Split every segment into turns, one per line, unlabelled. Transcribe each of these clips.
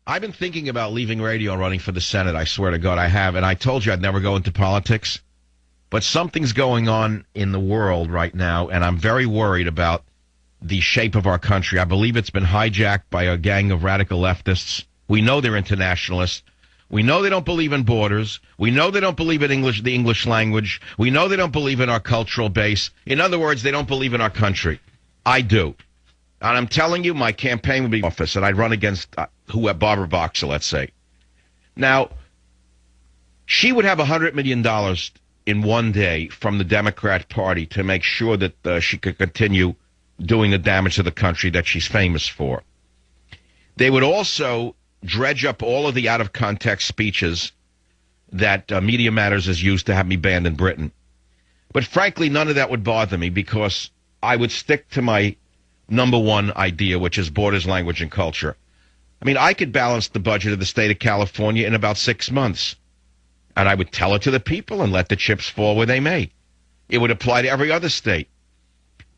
I've been thinking about leaving radio and running for the Senate. I swear to God, I have. And I told you I'd never go into politics. But something's going on in the world right now, and I'm very worried about the shape of our country. I believe it's been hijacked by a gang of radical leftists. We know they're internationalists. We know they don't believe in borders. We know they don't believe in the English language. We know they don't believe in our cultural base. In other words, they don't believe in our country. I do. And I'm telling you, my campaign would be office, and I'd run against Barbara Boxer, let's say. Now, she would have $100 million in one day from the Democrat Party to make sure that she could continue doing the damage to the country that she's famous for. They would also dredge up all of the out-of-context speeches that Media Matters has used to have me banned in Britain. But frankly, none of that would bother me because I would stick to my number one idea, which is borders, language, and culture. I mean, I could balance the budget of the state of California in about 6 months. And I would tell it to the people and let the chips fall where they may. It would apply to every other state.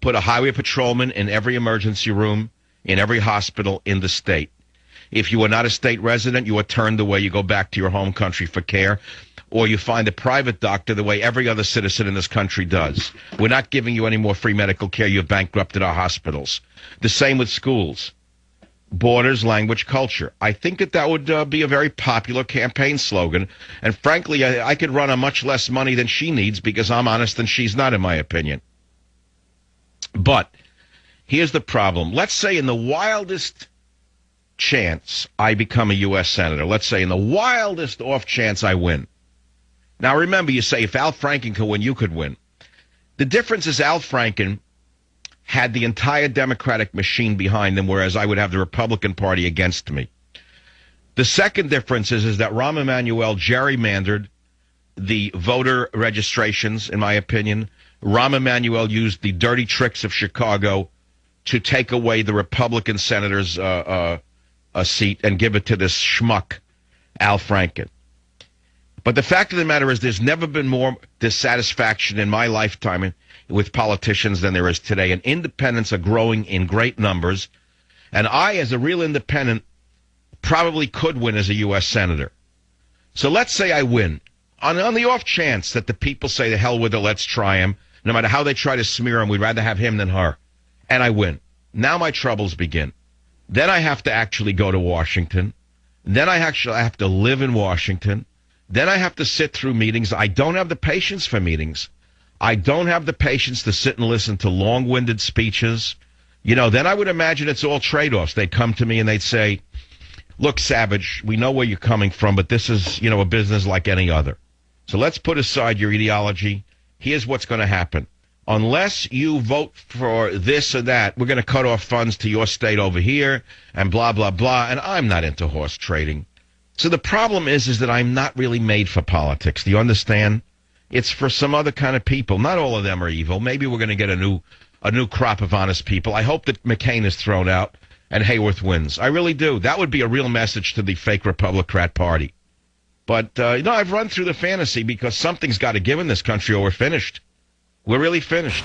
Put a highway patrolman in every emergency room, in every hospital in the state. If you are not a state resident, you are turned away. You go back to your home country for care. Or you find a private doctor the way every other citizen in this country does. We're not giving you any more free medical care. You've bankrupted our hospitals. The same with schools. Borders, language, culture. I think that would be a very popular campaign slogan. And frankly, I could run on much less money than she needs because I'm honest and she's not, in my opinion. But here's the problem. Let's say in the wildest chance I become a U.S. Senator. Let's say in the wildest off chance I win. Now, remember, you say if Al Franken could win, you could win. The difference is Al Franken had the entire Democratic machine behind him, whereas I would have the Republican Party against me. The second difference is that Rahm Emanuel gerrymandered the voter registrations, in my opinion. Rahm Emanuel used the dirty tricks of Chicago to take away the Republican senator's seat and give it to this schmuck, Al Franken. But the fact of the matter is there's never been more dissatisfaction in my lifetime with politicians than there is today. And independents are growing in great numbers. And I, as a real independent, probably could win as a U.S. Senator. So let's say I win. On the off chance that the people say, the hell with it, let's try him. No matter how they try to smear him, we'd rather have him than her. And I win. Now my troubles begin. Then I have to actually go to Washington. Then I have to live in Washington. Then I have to sit through meetings. I don't have the patience for meetings. I don't have the patience to sit and listen to long-winded speeches. You know, then I would imagine it's all trade-offs. They'd come to me and they'd say, look, Savage, we know where you're coming from, but this is, a business like any other. So let's put aside your ideology. Here's what's going to happen. Unless you vote for this or that, we're going to cut off funds to your state over here and blah, blah, blah. And I'm not into horse trading. So the problem is that I'm not really made for politics. Do you understand? It's for some other kind of people. Not all of them are evil. Maybe we're going to get a new crop of honest people. I hope that McCain is thrown out and Hayworth wins. I really do. That would be a real message to the fake Republican Party. But, I've run through the fantasy because something's got to give in this country or we're finished. We're really finished.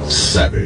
Savage.